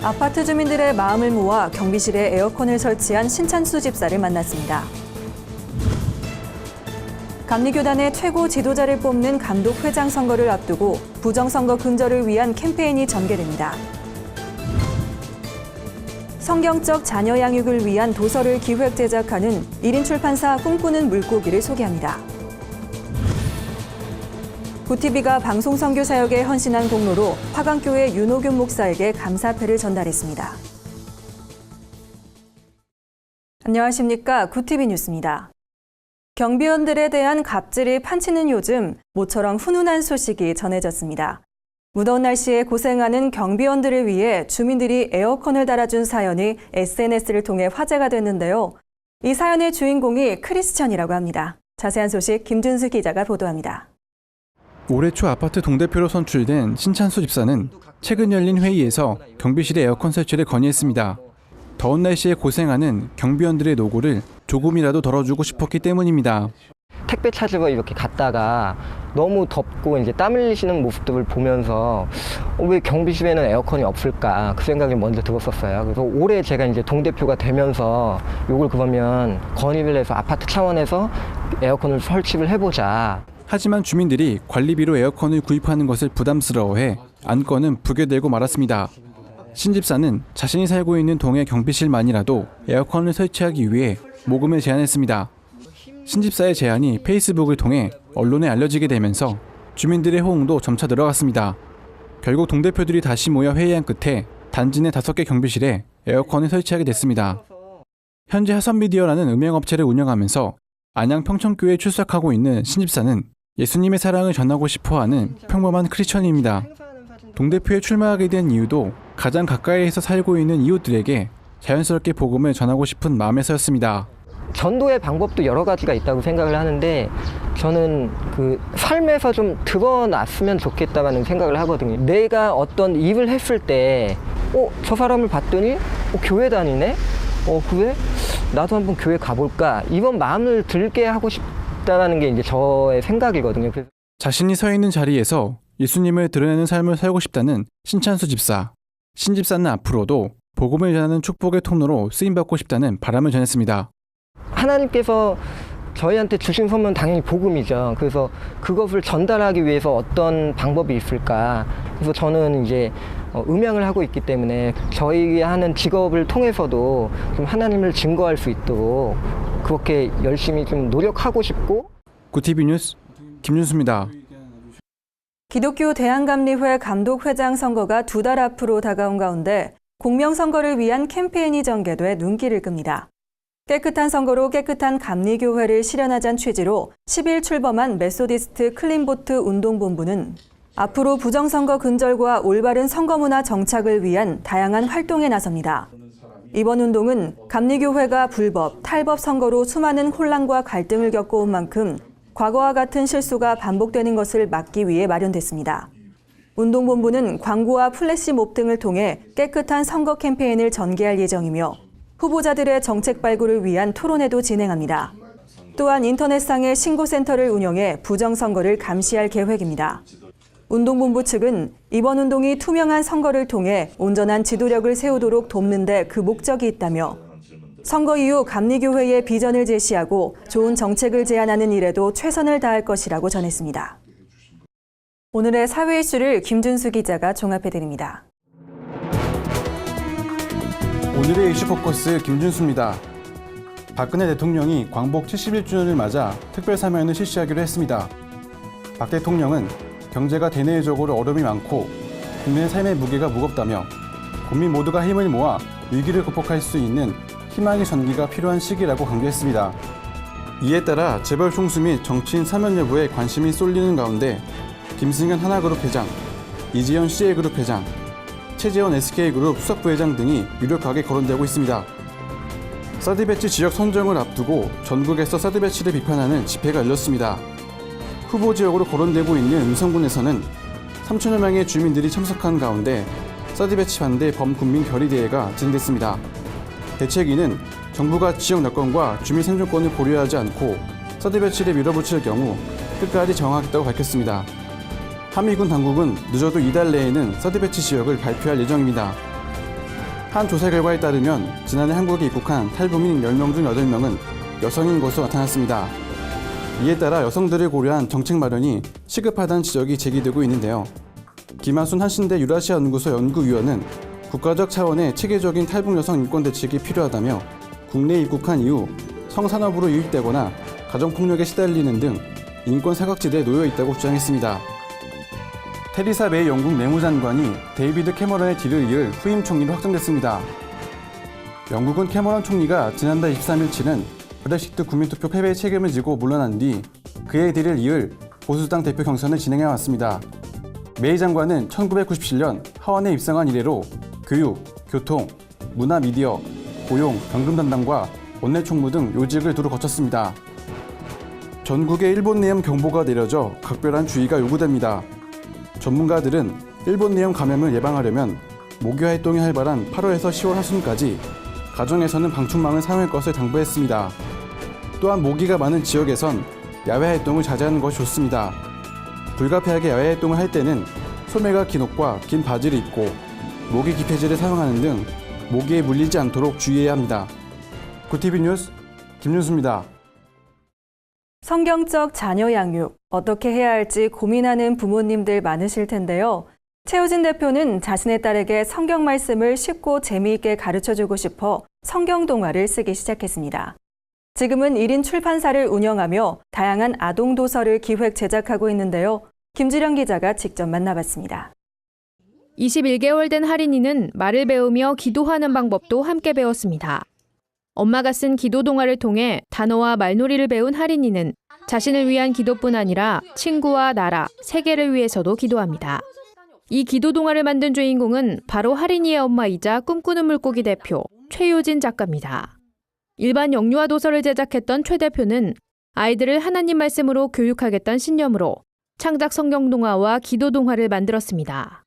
아파트 주민들의 마음을 모아 경비실에 에어컨을 설치한 신찬수 집사를 만났습니다. 감리교단의 최고 지도자를 뽑는 감독회장 선거를 앞두고 부정선거 근절을 위한 캠페인이 전개됩니다. 성경적 자녀 양육을 위한 도서를 기획 제작하는 1인 출판사 꿈꾸는 물고기를 소개합니다. 구티비가 방송 선교 사역에 헌신한 공로로 화강교회 윤호균 목사에게 감사패를 전달했습니다. 안녕하십니까. 구티비 뉴스입니다. 경비원들에 대한 갑질이 판치는 요즘 모처럼 훈훈한 소식이 전해졌습니다. 무더운 날씨에 고생하는 경비원들을 위해 주민들이 에어컨을 달아준 사연이 SNS를 통해 화제가 됐는데요. 이 사연의 주인공이 크리스천이라고 합니다. 자세한 소식 김준수 기자가 보도합니다. 올해 초 아파트 동대표로 선출된 신찬수 집사는 최근 열린 회의에서 경비실에 에어컨 설치를 건의했습니다. 더운 날씨에 고생하는 경비원들의 노고를 조금이라도 덜어주고 싶었기 때문입니다. 택배 찾으러 이렇게 갔다가 너무 덥고 이제 땀 흘리시는 모습들을 보면서 왜 경비실에는 에어컨이 없을까 그 생각이 먼저 들었었어요. 그래서 올해 제가 이제 동대표가 되면서 이걸 그러면 건의를 해서 아파트 차원에서 에어컨을 설치를 해보자. 하지만 주민들이 관리비로 에어컨을 구입하는 것을 부담스러워해 안건은 부결되고 말았습니다. 신 집사는 자신이 살고 있는 동의 경비실만이라도 에어컨을 설치하기 위해 모금을 제안했습니다. 신 집사의 제안이 페이스북을 통해 언론에 알려지게 되면서 주민들의 호응도 점차 늘어갔습니다. 결국 동대표들이 다시 모여 회의한 끝에 단지 내 5개 경비실에 에어컨을 설치하게 됐습니다. 현재 하선미디어라는 음향업체를 운영하면서 안양 평천교회에 출석하고 있는 신 집사는 예수님의 사랑을 전하고 싶어하는 평범한 크리스천입니다. 동대표에 출마하게 된 이유도 가장 가까이에서 살고 있는 이웃들에게 자연스럽게 복음을 전하고 싶은 마음에서였습니다. 전도의 방법도 여러 가지가 있다고 생각을 하는데 저는 그 삶에서 좀 드러났으면 좋겠다는 생각을 하거든요. 내가 어떤 일을 했을 때 저 사람을 봤더니 교회 다니네? 그래? 나도 한번 교회 가볼까? 이런 마음을 들게 하고 싶다는 게 이제 저의 생각이거든요. 그래서 자신이 서 있는 자리에서 예수님을 드러내는 삶을 살고 싶다는 신찬수 집사. 신 집사는 앞으로도 복음을 전하는 축복의 통로로 쓰임받고 싶다는 바람을 전했습니다. 하나님께서 저희한테 주신 선물은 당연히 복음이죠. 그래서 그것을 전달하기 위해서 어떤 방법이 있을까? 그래서 저는 이제 음향을 하고 있기 때문에 저희 하는 직업을 통해서도 좀 하나님을 증거할 수 있도록 그렇게 열심히 좀 노력하고 싶고. 구티비 뉴스 김준수입니다. 기독교 대한감리회 감독회장 선거가 2달 앞으로 다가온 가운데 공명선거를 위한 캠페인이 전개돼 눈길을 끕니다. 깨끗한 선거로 깨끗한 감리교회를 실현하자는 취지로 10일 출범한 메소디스트 클린보트 운동본부는 앞으로 부정선거 근절과 올바른 선거문화 정착을 위한 다양한 활동에 나섭니다. 이번 운동은 감리교회가 불법, 탈법 선거로 수많은 혼란과 갈등을 겪어온 만큼 과거와 같은 실수가 반복되는 것을 막기 위해 마련됐습니다. 운동본부는 광고와 플래시몹 등을 통해 깨끗한 선거 캠페인을 전개할 예정이며 후보자들의 정책 발굴을 위한 토론회도 진행합니다. 또한 인터넷상의 신고센터를 운영해 부정선거를 감시할 계획입니다. 운동본부 측은 이번 운동이 투명한 선거를 통해 온전한 지도력을 세우도록 돕는 데 그 목적이 있다며 선거 이후 감리교회의 비전을 제시하고 좋은 정책을 제안하는 일에도 최선을 다할 것이라고 전했습니다. 오늘의 사회 이슈를 김준수 기자가 종합해드립니다. 오늘의 이슈 포커스 김준수입니다. 박근혜 대통령이 광복 71주년을 맞아 특별사면을 실시하기로 했습니다. 박 대통령은 경제가 대내적으로 어려움이 많고 국민의 삶의 무게가 무겁다며 국민 모두가 힘을 모아 위기를 극복할 수 있는 희망의 전기가 필요한 시기라고 강조했습니다. 이에 따라 재벌 총수 및 정치인 사면 여부에 관심이 쏠리는 가운데 김승현 하나그룹 회장, 이재현 CL그룹 회장, 최재원 SK그룹 수석부회장 등이 유력하게 거론되고 있습니다. 사드 배치 지역 선정을 앞두고 전국에서 사드 배치를 비판하는 집회가 열렸습니다. 후보 지역으로 거론되고 있는 음성군에서는 3천여 명의 주민들이 참석한 가운데 사드 배치 반대 범국민 결의대회가 진행됐습니다. 대책위는 정부가 지역 여건과 주민 생존권을 고려하지 않고 사드 배치를 밀어붙일 경우 끝까지 저항하겠다고 밝혔습니다. 한미군 당국은 늦어도 이달 내에는 사드 배치 지역을 발표할 예정입니다. 한 조사 결과에 따르면 지난해 한국에 입국한 탈북민 10명 중 8명은 여성인 것으로 나타났습니다. 이에 따라 여성들을 고려한 정책 마련이 시급하다는 지적이 제기되고 있는데요. 김하순 한신대 유라시아 연구소 연구위원은 국가적 차원의 체계적인 탈북 여성 인권 대책이 필요하다며 국내에 입국한 이후 성산업으로 유입되거나 가정폭력에 시달리는 등 인권 사각지대에 놓여 있다고 주장했습니다. 테리사 메이 영국 내무장관이 데이비드 캐머런의 뒤를 이을 후임 총리로 확정됐습니다. 영국은 캐머런 총리가 지난달 23일 치른 브렉시트 국민투표 패배의 책임을 지고 물러난 뒤 그의 뒤를 이을 보수당 대표 경선을 진행해왔습니다. 메이 장관은 1997년 하원에 입성한 이래로 교육, 교통, 문화 미디어, 고용, 경금 담당과 원내 총무 등 요직을 두루 거쳤습니다. 전국에 일본 내염 경보가 내려져 각별한 주의가 요구됩니다. 전문가들은 일본 내염 감염을 예방하려면 모기 활동이 활발한 8월에서 10월 하순까지 가정에서는 방충망을 사용할 것을 당부했습니다. 또한 모기가 많은 지역에선 야외 활동을 자제하는 것이 좋습니다. 불가피하게 야외 활동을 할 때는 소매가 긴 옷과 긴 바지를 입고 모기 기피제를 사용하는 등 모기에 물리지 않도록 주의해야 합니다. 구티비 뉴스 김윤수입니다. 성경적 자녀 양육, 어떻게 해야 할지 고민하는 부모님들 많으실 텐데요. 최우진 대표는 자신의 딸에게 성경 말씀을 쉽고 재미있게 가르쳐주고 싶어 성경 동화를 쓰기 시작했습니다. 지금은 1인 출판사를 운영하며 다양한 아동 도서를 기획 제작하고 있는데요. 김지령 기자가 직접 만나봤습니다. 21개월 된 하린이는 말을 배우며 기도하는 방법도 함께 배웠습니다. 엄마가 쓴 기도 동화를 통해 단어와 말놀이를 배운 하린이는 자신을 위한 기도뿐 아니라 친구와 나라, 세계를 위해서도 기도합니다. 이 기도 동화를 만든 주인공은 바로 하린이의 엄마이자 꿈꾸는 물고기 대표 최효진 작가입니다. 일반 영유아 도서를 제작했던 최 대표는 아이들을 하나님 말씀으로 교육하겠다는 신념으로 창작 성경 동화와 기도 동화를 만들었습니다.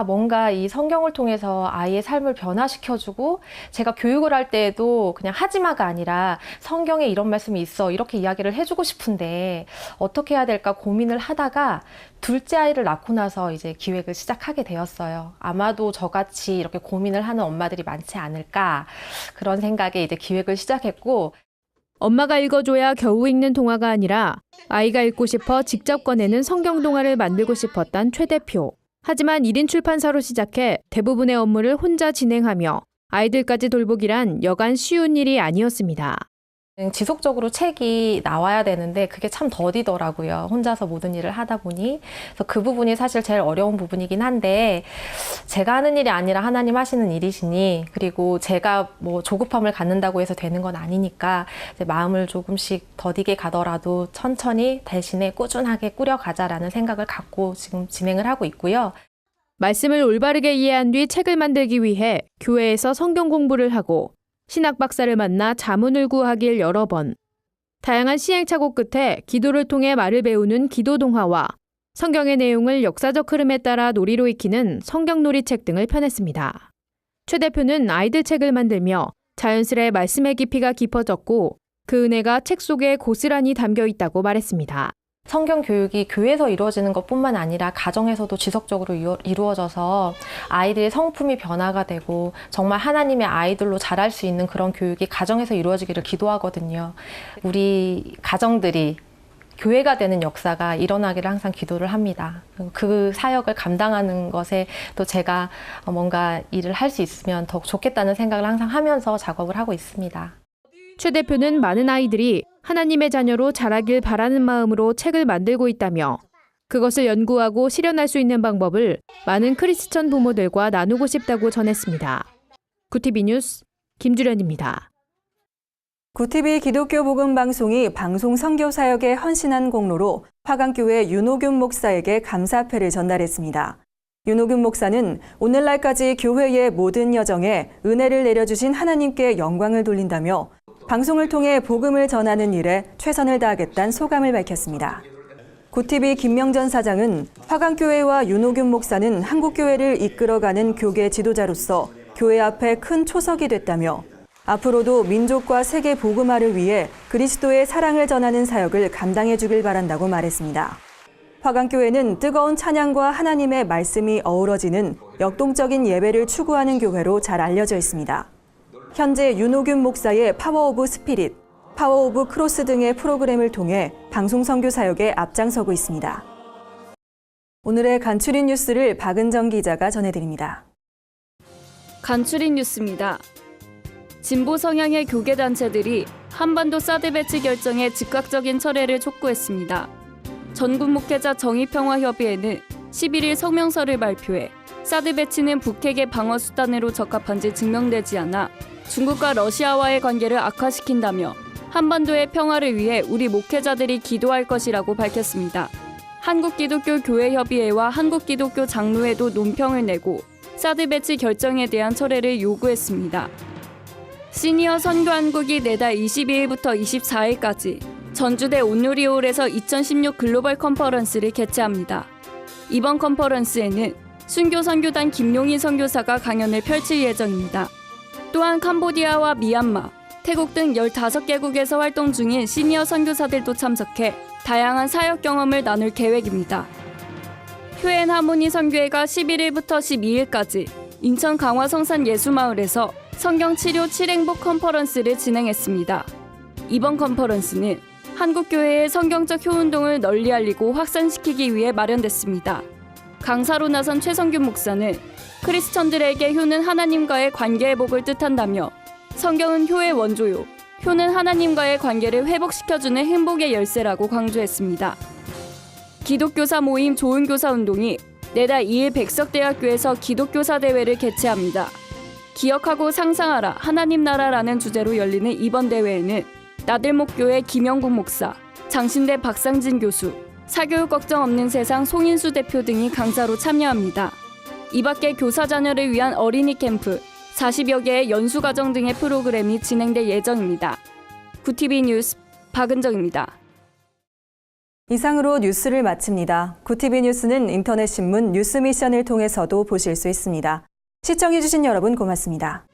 뭔가 이 성경을 통해서 아이의 삶을 변화시켜주고 제가 교육을 할 때에도 그냥 하지마가 아니라 성경에 이런 말씀이 있어 이렇게 이야기를 해주고 싶은데 어떻게 해야 될까 고민을 하다가 둘째 아이를 낳고 나서 이제 기획을 시작하게 되었어요. 아마도 저같이 이렇게 고민을 하는 엄마들이 많지 않을까 그런 생각에 이제 기획을 시작했고 엄마가 읽어줘야 겨우 읽는 동화가 아니라 아이가 읽고 싶어 직접 꺼내는 성경 동화를 만들고 싶었던 최 대표. 하지만 1인 출판사로 시작해 대부분의 업무를 혼자 진행하며 아이들까지 돌보기란 여간 쉬운 일이 아니었습니다. 지속적으로 책이 나와야 되는데 그게 참 더디더라고요. 혼자서 모든 일을 하다 보니. 그래서 그 부분이 사실 제일 어려운 부분이긴 한데 제가 하는 일이 아니라 하나님 하시는 일이시니 그리고 제가 뭐 조급함을 갖는다고 해서 되는 건 아니니까 이제 마음을 조금씩 더디게 가더라도 천천히 대신에 꾸준하게 꾸려가자라는 생각을 갖고 지금 진행을 하고 있고요. 말씀을 올바르게 이해한 뒤 책을 만들기 위해 교회에서 성경 공부를 하고 신학 박사를 만나 자문을 구하길 여러 번. 다양한 시행착오 끝에 기도를 통해 말을 배우는 기도 동화와 성경의 내용을 역사적 흐름에 따라 놀이로 익히는 성경놀이책 등을 펴냈습니다. 최 대표는 아이들 책을 만들며 자연스레 말씀의 깊이가 깊어졌고 그 은혜가 책 속에 고스란히 담겨 있다고 말했습니다. 성경 교육이 교회에서 이루어지는 것뿐만 아니라 가정에서도 지속적으로 이루어져서 아이들의 성품이 변화가 되고 정말 하나님의 아이들로 자랄 수 있는 그런 교육이 가정에서 이루어지기를 기도하거든요. 우리 가정들이 교회가 되는 역사가 일어나기를 항상 기도를 합니다. 그 사역을 감당하는 것에 또 제가 뭔가 일을 할 수 있으면 더 좋겠다는 생각을 항상 하면서 작업을 하고 있습니다. 최 대표는 많은 아이들이 하나님의 자녀로 자라길 바라는 마음으로 책을 만들고 있다며 그것을 연구하고 실현할 수 있는 방법을 많은 크리스천 부모들과 나누고 싶다고 전했습니다. 구티비 뉴스 김주련입니다. 구티비 기독교 복음 방송이 방송 선교 사역에 헌신한 공로로 화강교회 윤호균 목사에게 감사패를 전달했습니다. 윤호균 목사는 오늘날까지 교회의 모든 여정에 은혜를 내려주신 하나님께 영광을 돌린다며 방송을 통해 복음을 전하는 일에 최선을 다하겠다는 소감을 밝혔습니다. 구티비 김명전 사장은 화강교회와 윤호균 목사는 한국교회를 이끌어가는 교계 지도자로서 교회 앞에 큰 초석이 됐다며 앞으로도 민족과 세계 복음화를 위해 그리스도의 사랑을 전하는 사역을 감당해 주길 바란다고 말했습니다. 화강교회는 뜨거운 찬양과 하나님의 말씀이 어우러지는 역동적인 예배를 추구하는 교회로 잘 알려져 있습니다. 현재 윤호균 목사의 파워 오브 스피릿, 파워 오브 크로스 등의 프로그램을 통해 방송 선교 사역에 앞장서고 있습니다. 오늘의 간추린 뉴스를 박은정 기자가 전해드립니다. 간추린 뉴스입니다. 진보 성향의 교계단체들이 한반도 사드 배치 결정의 즉각적인 철회를 촉구했습니다. 전국 목회자 정의평화협의회는 11일 성명서를 발표해 사드 배치는 북핵의 방어 수단으로 적합한지 증명되지 않아 중국과 러시아와의 관계를 악화시킨다며 한반도의 평화를 위해 우리 목회자들이 기도할 것이라고 밝혔습니다. 한국기독교교회협의회와 한국기독교 장로회도 논평을 내고 사드 배치 결정에 대한 철회를 요구했습니다. 시니어 선교한국이 내달 22일부터 24일까지 전주대 온누리홀에서 2016 글로벌 컨퍼런스를 개최합니다. 이번 컨퍼런스에는 순교 선교단 김용인 선교사가 강연을 펼칠 예정입니다. 또한 캄보디아와 미얀마, 태국 등 15개국에서 활동 중인 시니어 선교사들도 참석해 다양한 사역 경험을 나눌 계획입니다. 효엔 하모니 선교회가 11일부터 12일까지 인천 강화 성산 예수마을에서 성경치료 7행복 컨퍼런스를 진행했습니다. 이번 컨퍼런스는 한국교회의 성경적 효운동을 널리 알리고 확산시키기 위해 마련됐습니다. 강사로 나선 최성균 목사는 크리스천들에게 효는 하나님과의 관계 회복을 뜻한다며 성경은 효의 원조요, 효는 하나님과의 관계를 회복시켜주는 행복의 열쇠라고 강조했습니다. 기독교사 모임 좋은 교사 운동이 내달 2일 백석대학교에서 기독교사 대회를 개최합니다. 기억하고 상상하라 하나님 나라라는 주제로 열리는 이번 대회에는 나들목교회 김영국 목사, 장신대 박상진 교수, 사교육 걱정 없는 세상 송인수 대표 등이 강사로 참여합니다. 이 밖에 교사 자녀를 위한 어린이 캠프, 40여 개의 연수과정 등의 프로그램이 진행될 예정입니다. 구TV 뉴스 박은정입니다. 이상으로 뉴스를 마칩니다. 구TV 뉴스는 인터넷 신문 뉴스 미션을 통해서도 보실 수 있습니다. 시청해주신 여러분 고맙습니다.